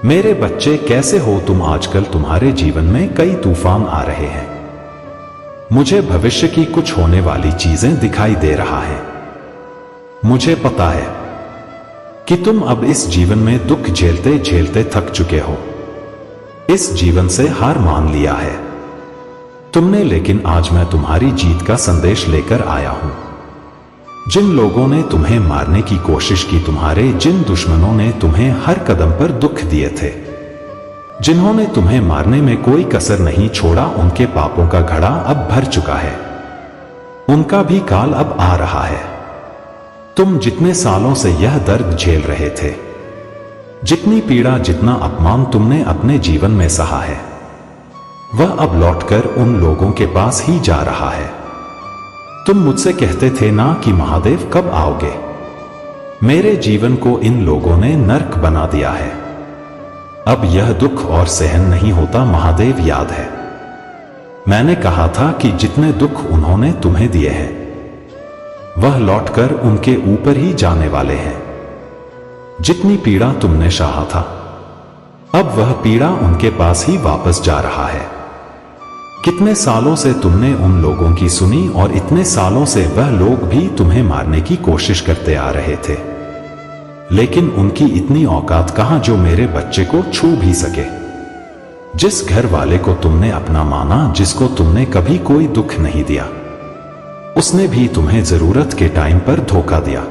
मेरे बच्चे कैसे हो तुम? आजकल तुम्हारे जीवन में कई तूफान आ रहे हैं। मुझे भविष्य की कुछ होने वाली चीजें दिखाई दे रहा है। मुझे पता है कि तुम अब इस जीवन में दुख झेलते झेलते थक चुके हो। इस जीवन से हार मान लिया है तुमने, लेकिन आज मैं तुम्हारी जीत का संदेश लेकर आया हूं। जिन लोगों ने तुम्हें मारने की कोशिश की, तुम्हारे जिन दुश्मनों ने तुम्हें हर कदम पर दुख दिए थे, जिन्होंने तुम्हें मारने में कोई कसर नहीं छोड़ा, उनके पापों का घड़ा अब भर चुका है। उनका भी काल अब आ रहा है। तुम जितने सालों से यह दर्द झेल रहे थे, जितनी पीड़ा, जितना अपमान तुमने अपने जीवन में सहा है, वह अब लौटकर उन लोगों के पास ही जा रहा है। तुम मुझसे कहते थे ना कि महादेव कब आओगे। मेरे जीवन को इन लोगों ने नर्क बना दिया है। अब यह दुख और सहन नहीं होता महादेव, याद है मैंने कहा था कि जितने दुख उन्होंने तुम्हें दिए हैं, वह लौटकर उनके ऊपर ही जाने वाले हैं। जितनी पीड़ा तुमने सहा था, अब वह पीड़ा उनके पास ही वापस जा रहा है। कितने सालों से तुमने उन लोगों की सुनी, और इतने सालों से वह लोग भी तुम्हें मारने की कोशिश करते आ रहे थे, लेकिन उनकी इतनी औकात कहां जो मेरे बच्चे को छू भी सके। जिस घर वाले को तुमने अपना माना, जिसको तुमने कभी कोई दुख नहीं दिया, उसने भी तुम्हें जरूरत के टाइम पर धोखा दिया।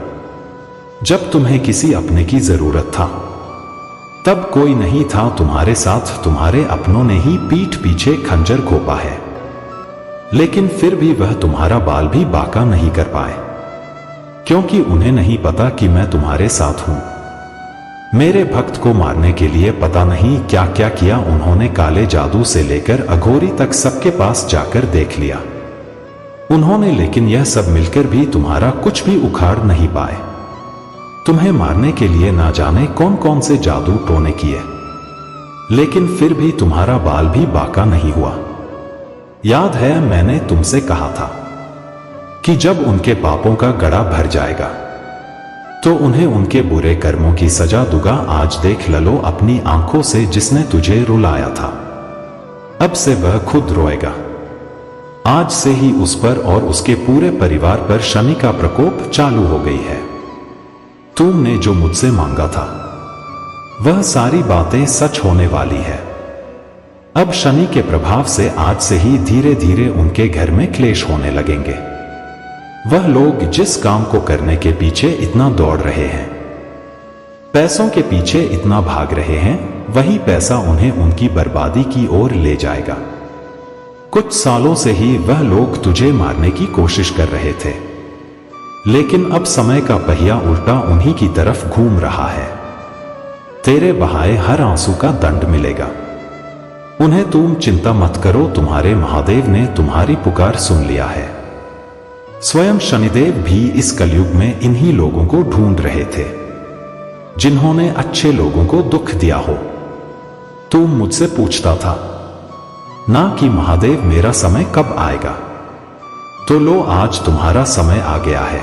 जब तुम्हें किसी अपने की जरूरत था, तब कोई नहीं था तुम्हारे साथ। तुम्हारे अपनों ने ही पीठ पीछे खंजर घोंपा है, लेकिन फिर भी वह तुम्हारा बाल भी बांका नहीं कर पाए, क्योंकि उन्हें नहीं पता कि मैं तुम्हारे साथ हूं। मेरे भक्त को मारने के लिए पता नहीं क्या क्या किया उन्होंने। काले जादू से लेकर अघोरी तक सबके पास जाकर देख लिया उन्होंने, लेकिन यह सब मिलकर भी तुम्हारा कुछ भी उखाड़ नहीं पाए। तुम्हें मारने के लिए ना जाने कौन कौन से जादू टोने किए, लेकिन फिर भी तुम्हारा बाल भी बांका नहीं हुआ। याद है मैंने तुमसे कहा था कि जब उनके पापों का गड़ा भर जाएगा, तो उन्हें उनके बुरे कर्मों की सजा दूंगा। आज देख ललो अपनी आंखों से, जिसने तुझे रुलाया था, अब से वह खुद रोएगा। आज से ही उस पर और उसके पूरे परिवार पर शनि का प्रकोप चालू हो गई है। तुमने जो मुझसे मांगा था, वह सारी बातें सच होने वाली है। अब शनि के प्रभाव से आज से ही धीरे धीरे उनके घर में क्लेश होने लगेंगे। वह लोग जिस काम को करने के पीछे इतना दौड़ रहे हैं, पैसों के पीछे इतना भाग रहे हैं, वही पैसा उन्हें उनकी बर्बादी की ओर ले जाएगा। कुछ सालों से ही वह लोग तुझे मारने की कोशिश कर रहे थे, लेकिन अब समय का पहिया उल्टा उन्हीं की तरफ घूम रहा है। तेरे बहाए हर आंसू का दंड मिलेगा। उन्हें तुम चिंता मत करो, तुम्हारे महादेव ने तुम्हारी पुकार सुन लिया है। स्वयं शनिदेव भी इस कलयुग में इन्हीं लोगों को ढूंढ रहे थे, जिन्होंने अच्छे लोगों को दुख दिया हो। तुम मुझसे पूछता था ना कि महादेव मेरा समय कब आएगा, तो लो आज तुम्हारा समय आ गया है।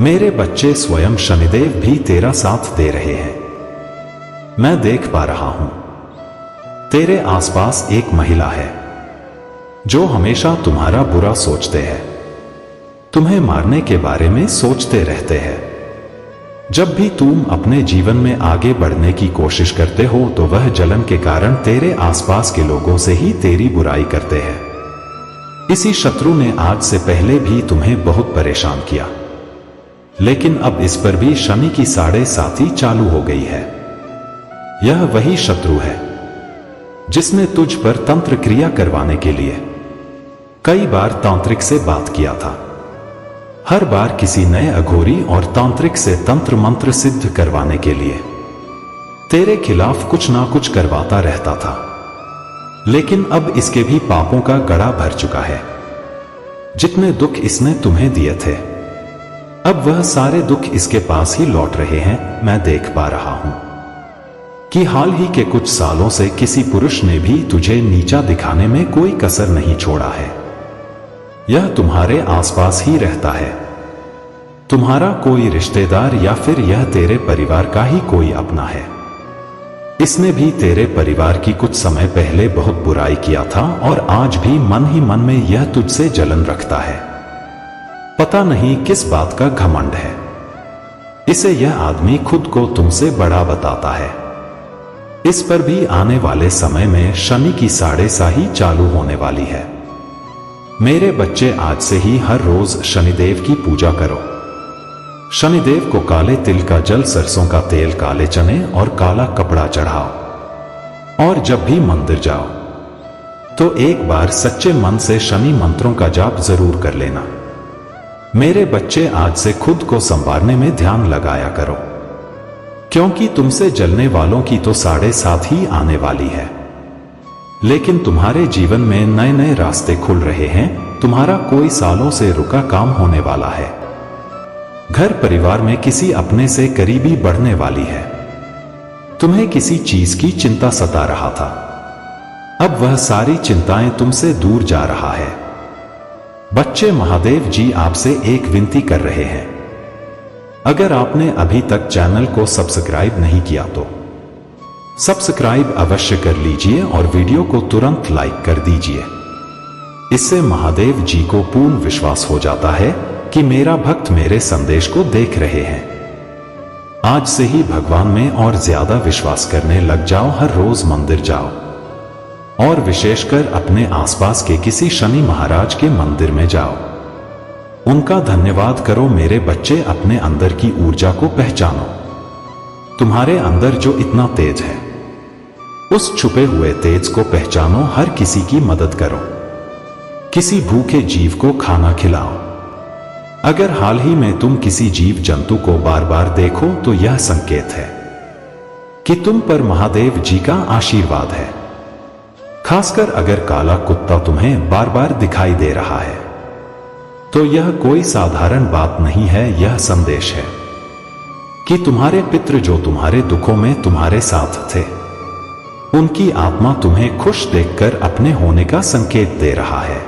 मेरे बच्चे, स्वयं शनिदेव भी तेरा साथ दे रहे हैं। मैं देख पा रहा हूं तेरे आसपास एक महिला है जो हमेशा तुम्हारा बुरा सोचते हैं, तुम्हें मारने के बारे में सोचते रहते हैं। जब भी तुम अपने जीवन में आगे बढ़ने की कोशिश करते हो, तो वह जलन के कारण तेरे आसपास के लोगों से ही तेरी बुराई करते हैं। इसी शत्रु ने आज से पहले भी तुम्हें बहुत परेशान किया, लेकिन अब इस पर भी शनि की 7.5 चालू हो गई है। यह वही शत्रु है जिसने तुझ पर तंत्र क्रिया करवाने के लिए कई बार तांत्रिक से बात किया था। हर बार किसी नए अघोरी और तांत्रिक से तंत्र मंत्र सिद्ध करवाने के लिए तेरे खिलाफ कुछ ना कुछ करवाता रहता था, लेकिन अब इसके भी पापों का गड़ा भर चुका है। जितने दुख इसने तुम्हें दिए थे, अब वह सारे दुख इसके पास ही लौट रहे हैं। मैं देख पा रहा हूं कि हाल ही के कुछ सालों से किसी पुरुष ने भी तुझे नीचा दिखाने में कोई कसर नहीं छोड़ा है। यह तुम्हारे आसपास ही रहता है, तुम्हारा कोई रिश्तेदार या फिर यह तेरे परिवार का ही कोई अपना है। इसने भी तेरे परिवार की कुछ समय पहले बहुत बुराई किया था और आज भी मन ही मन में यह तुझसे जलन रखता है। पता नहीं किस बात का घमंड है। इसे यह आदमी खुद को तुमसे बड़ा बताता है। इस पर भी आने वाले समय में शनि की साढ़े साही चालू होने वाली है। मेरे बच्चे, आज से ही हर रोज शनिदेव की पूजा करो। शनिदेव को काले तिल का जल, सरसों का तेल, काले चने और काला कपड़ा चढ़ाओ। और जब भी मंदिर जाओ तो एक बार सच्चे मन से शनि मंत्रों का जाप जरूर कर लेना। मेरे बच्चे, आज से खुद को संवारने में ध्यान लगाया करो, क्योंकि तुमसे जलने वालों की तो 7.5 ही आने वाली है। लेकिन तुम्हारे जीवन में नए नए रास्ते खुल रहे हैं। तुम्हारा कोई सालों से रुका काम होने वाला है। घर परिवार में किसी अपने से करीबी बढ़ने वाली है। तुम्हें किसी चीज की चिंता सता रहा था, अब वह सारी चिंताएं तुमसे दूर जा रहा है। बच्चे, महादेव जी आपसे एक विनती कर रहे हैं। अगर आपने अभी तक चैनल को सब्सक्राइब नहीं किया तो सब्सक्राइब अवश्य कर लीजिए और वीडियो को तुरंत लाइक कर दीजिए। इससे महादेव जी को पूर्ण विश्वास हो जाता है कि मेरा भक्त मेरे संदेश को देख रहे हैं। आज से ही भगवान में और ज्यादा विश्वास करने लग जाओ। हर रोज मंदिर जाओ और विशेषकर अपने आसपास के किसी शनि महाराज के मंदिर में जाओ। उनका धन्यवाद करो। मेरे बच्चे, अपने अंदर की ऊर्जा को पहचानो। तुम्हारे अंदर जो इतना तेज है, उस छुपे हुए तेज को पहचानो। हर किसी की मदद करो। किसी भूखे जीव को खाना खिलाओ। अगर हाल ही में तुम किसी जीव जंतु को बार बार देखो तो यह संकेत है कि तुम पर महादेव जी का आशीर्वाद है। खासकर अगर काला कुत्ता तुम्हें बार बार दिखाई दे रहा है तो यह कोई साधारण बात नहीं है। यह संदेश है कि तुम्हारे पितृ जो तुम्हारे दुखों में तुम्हारे साथ थे, उनकी आत्मा तुम्हें खुश देखकर अपने होने का संकेत दे रहा है।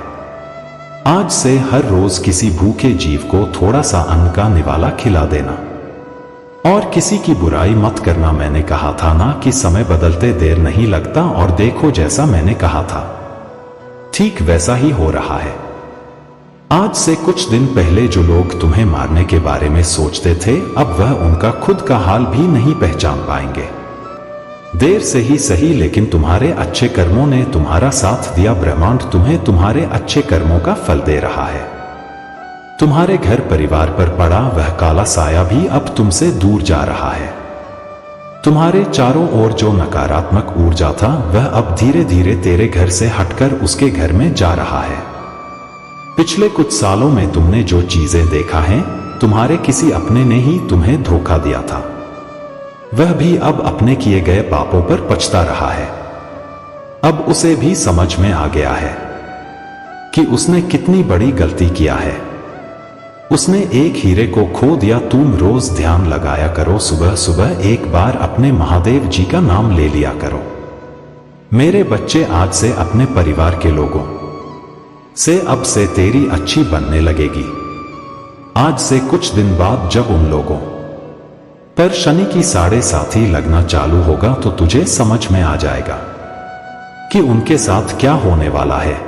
आज से हर रोज किसी भूखे जीव को थोड़ा सा अन्न का निवाला खिला देना और किसी की बुराई मत करना। मैंने कहा था ना कि समय बदलते देर नहीं लगता, और देखो जैसा मैंने कहा था ठीक वैसा ही हो रहा है। आज से कुछ दिन पहले जो लोग तुम्हें मारने के बारे में सोचते थे, अब वह उनका खुद का हाल भी नहीं पहचान पाएंगे। देर से ही सही, लेकिन तुम्हारे अच्छे कर्मों ने तुम्हारा साथ दिया। ब्रह्मांड तुम्हें तुम्हारे अच्छे कर्मों का फल दे रहा है। तुम्हारे घर परिवार पर पड़ा वह काला साया भी अब तुमसे दूर जा रहा है। तुम्हारे चारों ओर जो नकारात्मक ऊर्जा था, वह अब धीरे धीरे तेरे घर से हटकर उसके घर में जा रहा है। पिछले कुछ सालों में तुमने जो चीजें देखा है, तुम्हारे किसी अपने ने ही तुम्हें धोखा दिया था। वह भी अब अपने किए गए पापों पर पछता रहा है। अब उसे भी समझ में आ गया है कि उसने कितनी बड़ी गलती किया है। उसने एक हीरे को खो दिया। तुम रोज ध्यान लगाया करो। सुबह सुबह एक बार अपने महादेव जी का नाम ले लिया करो। मेरे बच्चे, आज से अपने परिवार के लोगों से अब से तेरी अच्छी बनने लगेगी। आज से कुछ दिन बाद जब उन लोगों पर शनि की 7.5 लगना चालू होगा तो तुझे समझ में आ जाएगा कि उनके साथ क्या होने वाला है।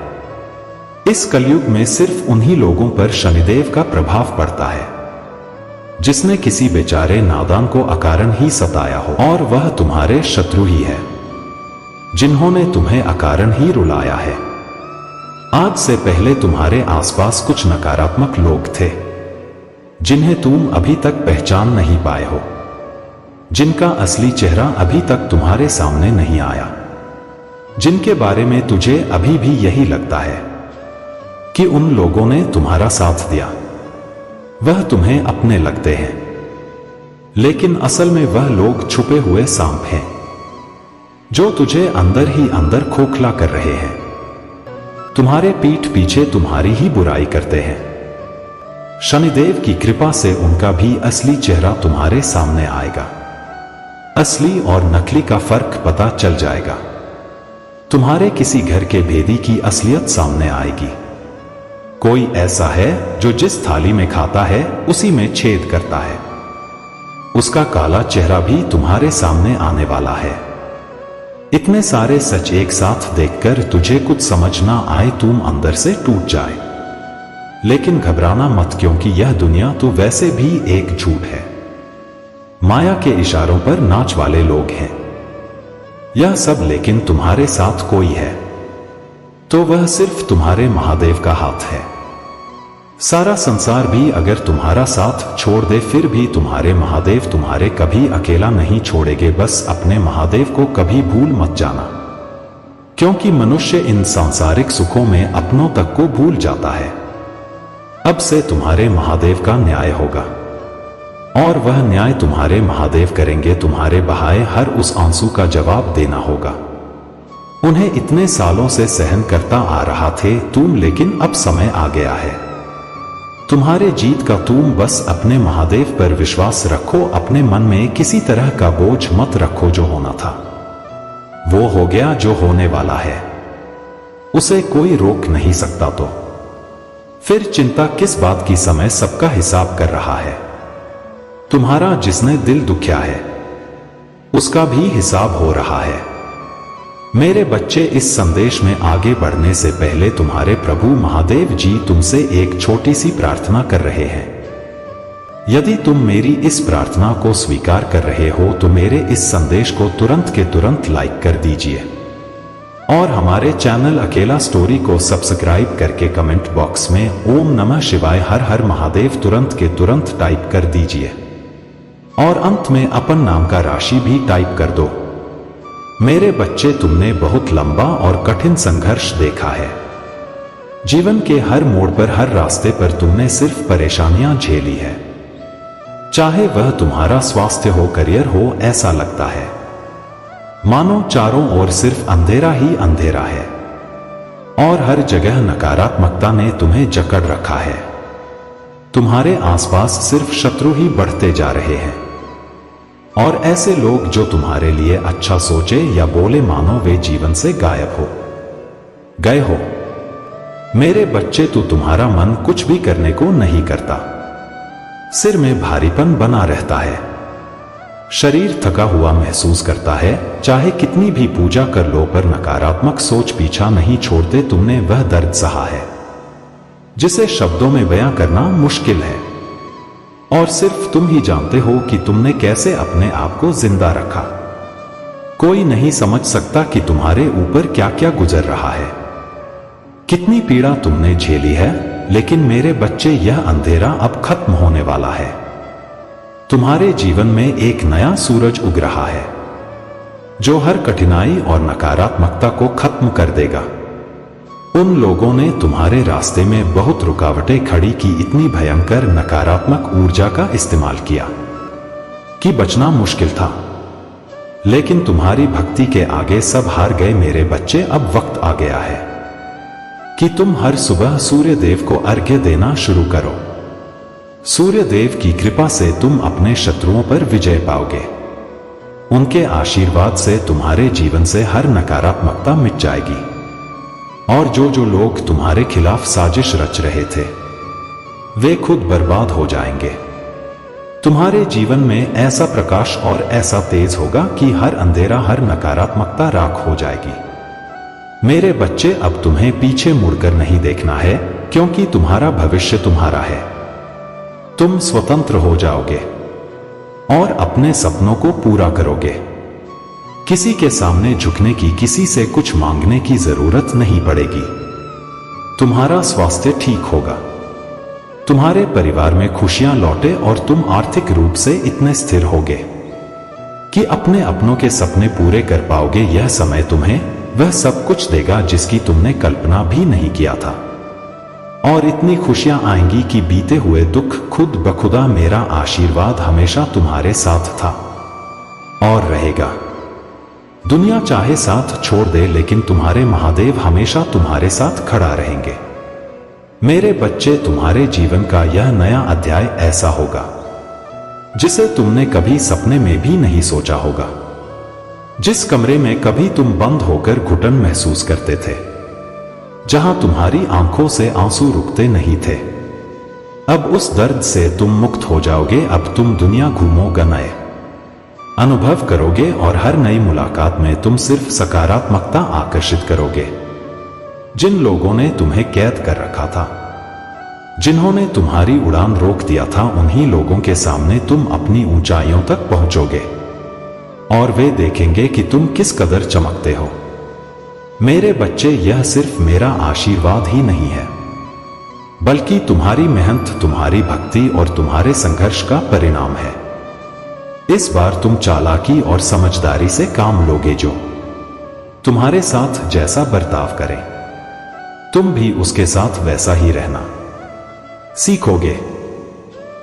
इस कलयुग में सिर्फ उन्हीं लोगों पर शनिदेव का प्रभाव पड़ता है जिसने किसी बेचारे नादान को अकारण ही सताया हो, और वह तुम्हारे शत्रु ही है जिन्होंने तुम्हें अकारण ही रुलाया है। आज से पहले तुम्हारे आसपास कुछ नकारात्मक लोग थे जिन्हें तुम अभी तक पहचान नहीं पाए हो, जिनका असली चेहरा अभी तक तुम्हारे सामने नहीं आया, जिनके बारे में तुझे अभी भी यही लगता है कि उन लोगों ने तुम्हारा साथ दिया। वह तुम्हें अपने लगते हैं, लेकिन असल में वह लोग छुपे हुए सांप हैं जो तुझे अंदर ही अंदर खोखला कर रहे हैं। तुम्हारे पीठ पीछे तुम्हारी ही बुराई करते हैं। शनिदेव की कृपा से उनका भी असली चेहरा तुम्हारे सामने आएगा। असली और नकली का फर्क पता चल जाएगा। तुम्हारे किसी घर के भेदी की असलियत सामने आएगी। कोई ऐसा है जो जिस थाली में खाता है उसी में छेद करता है। उसका काला चेहरा भी तुम्हारे सामने आने वाला है। इतने सारे सच एक साथ देखकर तुझे कुछ समझ ना आए, तुम अंदर से टूट जाए। लेकिन घबराना मत, क्योंकि यह दुनिया तो वैसे भी एक झूठ है। माया के इशारों पर नाच वाले लोग हैं यह सब, लेकिन तुम्हारे साथ कोई है तो वह सिर्फ तुम्हारे महादेव का हाथ है। सारा संसार भी अगर तुम्हारा साथ छोड़ दे, फिर भी तुम्हारे महादेव तुम्हारे कभी अकेला नहीं छोड़ेंगे। बस अपने महादेव को कभी भूल मत जाना, क्योंकि मनुष्य इन सांसारिक सुखों में अपनों तक को भूल जाता है। अब से तुम्हारे महादेव का न्याय होगा, और वह न्याय तुम्हारे महादेव करेंगे। तुम्हारे बहाए हर उस आंसू का जवाब देना होगा। उन्हें इतने सालों से सहन करता आ रहा थे तुम, लेकिन अब समय आ गया है तुम्हारे जीत का। तुम बस अपने महादेव पर विश्वास रखो, अपने मन में किसी तरह का बोझ मत रखो। जो होना था वो हो गया, जो होने वाला है उसे कोई रोक नहीं सकता। तो फिर चिंता किस बात की? समय सबका हिसाब कर रहा है। तुम्हारा जिसने दिल दुखिया है उसका भी हिसाब हो रहा है। मेरे बच्चे, इस संदेश में आगे बढ़ने से पहले तुम्हारे प्रभु महादेव जी तुमसे एक छोटी सी प्रार्थना कर रहे हैं। यदि तुम मेरी इस प्रार्थना को स्वीकार कर रहे हो तो मेरे इस संदेश को तुरंत के तुरंत लाइक कर दीजिए, और हमारे चैनल अकेला स्टोरी को सब्सक्राइब करके कमेंट बॉक्स में ओम नमः शिवाय हर हर महादेव तुरंत के तुरंत टाइप कर दीजिए, और अंत में अपन नाम का राशि भी टाइप कर दो। मेरे बच्चे, तुमने बहुत लंबा और कठिन संघर्ष देखा है। जीवन के हर मोड़ पर, हर रास्ते पर तुमने सिर्फ परेशानियां झेली है। चाहे वह तुम्हारा स्वास्थ्य हो, करियर हो, ऐसा लगता है मानो चारों ओर सिर्फ अंधेरा ही अंधेरा है, और हर जगह नकारात्मकता ने तुम्हें जकड़ रखा है। तुम्हारे आसपास सिर्फ शत्रु ही बढ़ते जा रहे हैं, और ऐसे लोग जो तुम्हारे लिए अच्छा सोचे या बोले मानो वे जीवन से गायब हो गए हो। मेरे बच्चे, तो तुम्हारा मन कुछ भी करने को नहीं करता। सिर में भारीपन बना रहता है, शरीर थका हुआ महसूस करता है। चाहे कितनी भी पूजा कर लो, पर नकारात्मक सोच पीछा नहीं छोड़ते। तुमने वह दर्द सहा है जिसे शब्दों में बयां करना मुश्किल है, और सिर्फ तुम ही जानते हो कि तुमने कैसे अपने आप को जिंदा रखा। कोई नहीं समझ सकता कि तुम्हारे ऊपर क्या क्या गुजर रहा है, कितनी पीड़ा तुमने झेली है। लेकिन मेरे बच्चे, यह अंधेरा अब खत्म होने वाला है। तुम्हारे जीवन में एक नया सूरज उग रहा है, जो हर कठिनाई और नकारात्मकता को खत्म कर देगा। उन लोगों ने तुम्हारे रास्ते में बहुत रुकावटें खड़ी की, इतनी भयंकर नकारात्मक ऊर्जा का इस्तेमाल किया कि बचना मुश्किल था। लेकिन तुम्हारी भक्ति के आगे सब हार गए। मेरे बच्चे, अब वक्त आ गया है कि तुम हर सुबह सूर्य देव को अर्घ्य देना शुरू करो। सूर्य देव की कृपा से तुम अपने शत्रुओं पर विजय पाओगे। उनके आशीर्वाद से तुम्हारे जीवन से हर नकारात्मकता मिट जाएगी, और जो लोग तुम्हारे खिलाफ साजिश रच रहे थे वे खुद बर्बाद हो जाएंगे। तुम्हारे जीवन में ऐसा प्रकाश और ऐसा तेज होगा कि हर अंधेरा, हर नकारात्मकता राख हो जाएगी। मेरे बच्चे, अब तुम्हें पीछे मुड़कर नहीं देखना है, क्योंकि तुम्हारा भविष्य तुम्हारा है। तुम स्वतंत्र हो जाओगे और अपने सपनों को पूरा करोगे। किसी के सामने झुकने की, किसी से कुछ मांगने की जरूरत नहीं पड़ेगी। तुम्हारा स्वास्थ्य ठीक होगा, तुम्हारे परिवार में खुशियां लौटे, और तुम आर्थिक रूप से इतने स्थिर होगे कि अपने अपनों के सपने पूरे कर पाओगे। यह समय तुम्हें वह सब कुछ देगा जिसकी तुमने कल्पना भी नहीं किया था, और इतनी खुशियां आएंगी कि बीते हुए दुख खुद बखुदा। मेरा आशीर्वाद हमेशा तुम्हारे साथ था और रहेगा। दुनिया चाहे साथ छोड़ दे, लेकिन तुम्हारे महादेव हमेशा तुम्हारे साथ खड़ा रहेंगे। मेरे बच्चे, तुम्हारे जीवन का यह नया अध्याय ऐसा होगा जिसे तुमने कभी सपने में भी नहीं सोचा होगा। जिस कमरे में कभी तुम बंद होकर घुटन महसूस करते थे, जहां तुम्हारी आंखों से आंसू रुकते नहीं थे, अब उस दर्द से तुम मुक्त हो जाओगे। अब तुम दुनिया घूमोगे नए अनुभव करोगे और हर नई मुलाकात में तुम सिर्फ सकारात्मकता आकर्षित करोगे। जिन लोगों ने तुम्हें कैद कर रखा था, जिन्होंने तुम्हारी उड़ान रोक दिया था, उन्हीं लोगों के सामने तुम अपनी ऊंचाइयों तक पहुंचोगे और वे देखेंगे कि तुम किस कदर चमकते हो। मेरे बच्चे, यह सिर्फ मेरा आशीर्वाद ही नहीं है, बल्कि तुम्हारी मेहनत, तुम्हारी भक्ति और तुम्हारे संघर्ष का परिणाम है। इस बार तुम चालाकी और समझदारी से काम लोगे। जो तुम्हारे साथ जैसा बर्ताव करे, तुम भी उसके साथ वैसा ही रहना सीखोगे।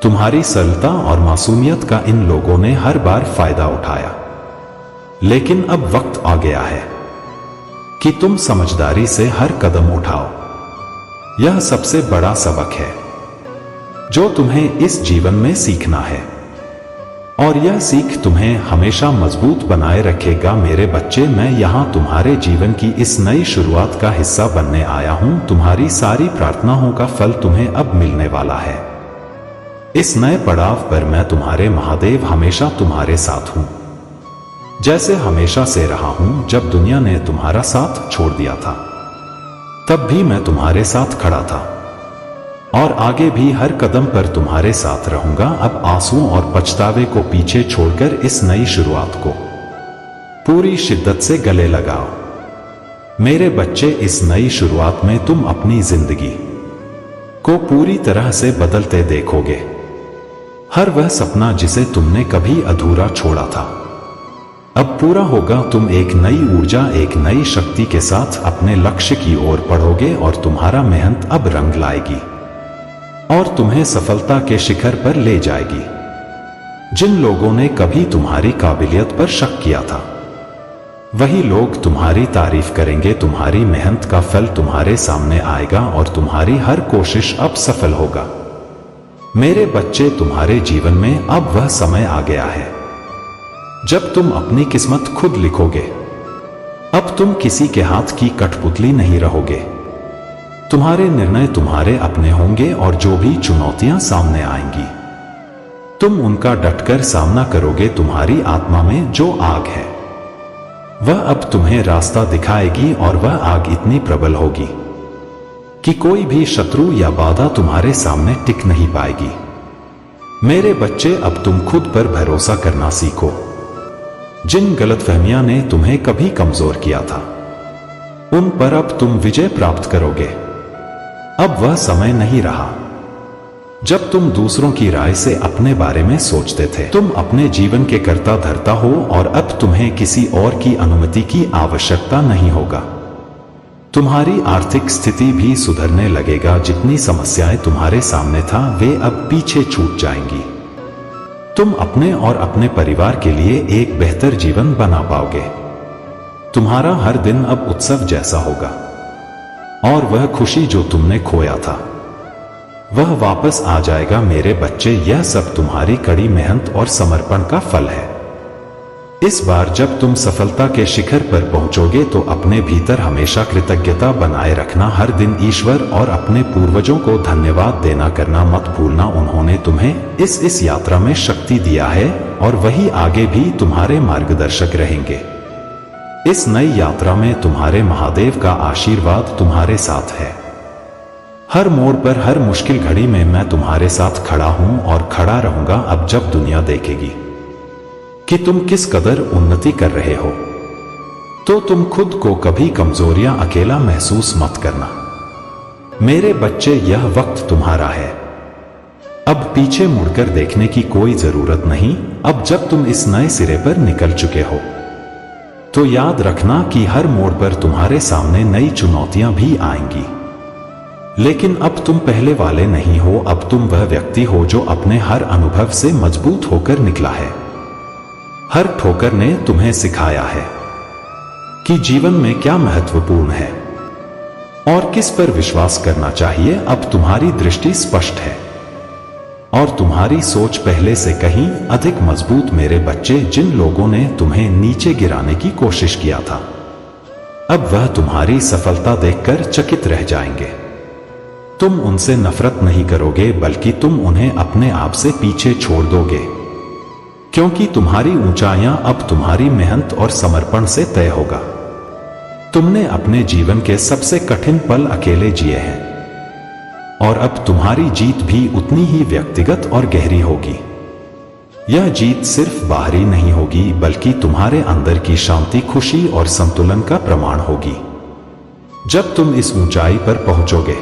तुम्हारी सरलता और मासूमियत का इन लोगों ने हर बार फायदा उठाया, लेकिन अब वक्त आ गया है कि तुम समझदारी से हर कदम उठाओ। यह सबसे बड़ा सबक है जो तुम्हें इस जीवन में सीखना है, और यह सीख तुम्हें हमेशा मजबूत बनाए रखेगा। मेरे बच्चे, मैं यहां तुम्हारे जीवन की इस नई शुरुआत का हिस्सा बनने आया हूं। तुम्हारी सारी प्रार्थनाओं का फल तुम्हें अब मिलने वाला है। इस नए पड़ाव पर मैं तुम्हारे महादेव हमेशा तुम्हारे साथ हूं, जैसे हमेशा से रहा हूं। जब दुनिया ने तुम्हारा साथ छोड़ दिया था, तब भी मैं तुम्हारे साथ खड़ा था, और आगे भी हर कदम पर तुम्हारे साथ रहूंगा। अब आंसुओं और पछतावे को पीछे छोड़कर इस नई शुरुआत को पूरी शिद्दत से गले लगाओ। मेरे बच्चे, इस नई शुरुआत में तुम अपनी जिंदगी को पूरी तरह से बदलते देखोगे। हर वह सपना जिसे तुमने कभी अधूरा छोड़ा था, अब पूरा होगा। तुम एक नई ऊर्जा, एक नई शक्ति के साथ अपने लक्ष्य की ओर बढ़ोगे, और तुम्हारा मेहनत अब रंग लाएगी और तुम्हें सफलता के शिखर पर ले जाएगी। जिन लोगों ने कभी तुम्हारी काबिलियत पर शक किया था, वही लोग तुम्हारी तारीफ करेंगे। तुम्हारी मेहनत का फल तुम्हारे सामने आएगा और तुम्हारी हर कोशिश अब सफल होगा। मेरे बच्चे, तुम्हारे जीवन में अब वह समय आ गया है जब तुम अपनी किस्मत खुद लिखोगे। अब तुम किसी के हाथ की कठपुतली नहीं रहोगे। तुम्हारे निर्णय तुम्हारे अपने होंगे, और जो भी चुनौतियां सामने आएंगी, तुम उनका डटकर सामना करोगे। तुम्हारी आत्मा में जो आग है, वह अब तुम्हें रास्ता दिखाएगी, और वह आग इतनी प्रबल होगी कि कोई भी शत्रु या बाधा तुम्हारे सामने टिक नहीं पाएगी। मेरे बच्चे, अब तुम खुद पर भरोसा करना सीखो। जिन गलतफहमियां ने तुम्हें कभी कमजोर किया था, उन पर अब तुम विजय प्राप्त करोगे। अब वह समय नहीं रहा जब तुम दूसरों की राय से अपने बारे में सोचते थे। तुम अपने जीवन के कर्ता धर्ता हो, और अब तुम्हें किसी और की अनुमति की आवश्यकता नहीं होगा। तुम्हारी आर्थिक स्थिति भी सुधरने लगेगा। जितनी समस्याएं तुम्हारे सामने था, वे अब पीछे छूट जाएंगी। तुम अपने और अपने परिवार के लिए एक बेहतर जीवन बना पाओगे। तुम्हारा हर दिन अब उत्सव जैसा होगा, और वह खुशी जो तुमने खोया था, वह वापस आ जाएगा। मेरे बच्चे, यह सब तुम्हारी कड़ी मेहनत और समर्पण का फल है। इस बार जब तुम सफलता के शिखर पर पहुंचोगे, तो अपने भीतर हमेशा कृतज्ञता बनाए रखना। हर दिन ईश्वर और अपने पूर्वजों को धन्यवाद देना करना मत भूलना। उन्होंने तुम्हें इस यात्रा में शक्ति दिया है, और वही आगे भी तुम्हारे मार्गदर्शक रहेंगे। इस नई यात्रा में तुम्हारे महादेव का आशीर्वाद तुम्हारे साथ है। हर मोड़ पर, हर मुश्किल घड़ी में मैं तुम्हारे साथ खड़ा हूं और खड़ा रहूंगा। अब जब दुनिया देखेगी कि तुम किस कदर उन्नति कर रहे हो, तो तुम खुद को कभी कमजोरियां अकेला महसूस मत करना। मेरे बच्चे, यह वक्त तुम्हारा है। अब पीछे मुड़कर देखने की कोई जरूरत नहीं। अब जब तुम इस नए सिरे पर निकल चुके हो, तो याद रखना कि हर मोड़ पर तुम्हारे सामने नई चुनौतियां भी आएंगी। लेकिन अब तुम पहले वाले नहीं हो। अब तुम वह व्यक्ति हो जो अपने हर अनुभव से मजबूत होकर निकला है। हर ठोकर ने तुम्हें सिखाया है कि जीवन में क्या महत्वपूर्ण है और किस पर विश्वास करना चाहिए। अब तुम्हारी दृष्टि स्पष्ट है, और तुम्हारी सोच पहले से कहीं अधिक मजबूत। मेरे बच्चे, जिन लोगों ने तुम्हें नीचे गिराने की कोशिश किया था, अब वह तुम्हारी सफलता देखकर चकित रह जाएंगे। तुम उनसे नफरत नहीं करोगे, बल्कि तुम उन्हें अपने आप से पीछे छोड़ दोगे, क्योंकि तुम्हारी ऊंचाइयां अब तुम्हारी मेहनत और समर्पण से तय होगा। तुमने अपने जीवन के सबसे कठिन पल अकेले जिए हैं, और अब तुम्हारी जीत भी उतनी ही व्यक्तिगत और गहरी होगी। यह जीत सिर्फ बाहरी नहीं होगी, बल्कि तुम्हारे अंदर की शांति, खुशी और संतुलन का प्रमाण होगी। जब तुम इस ऊंचाई पर पहुंचोगे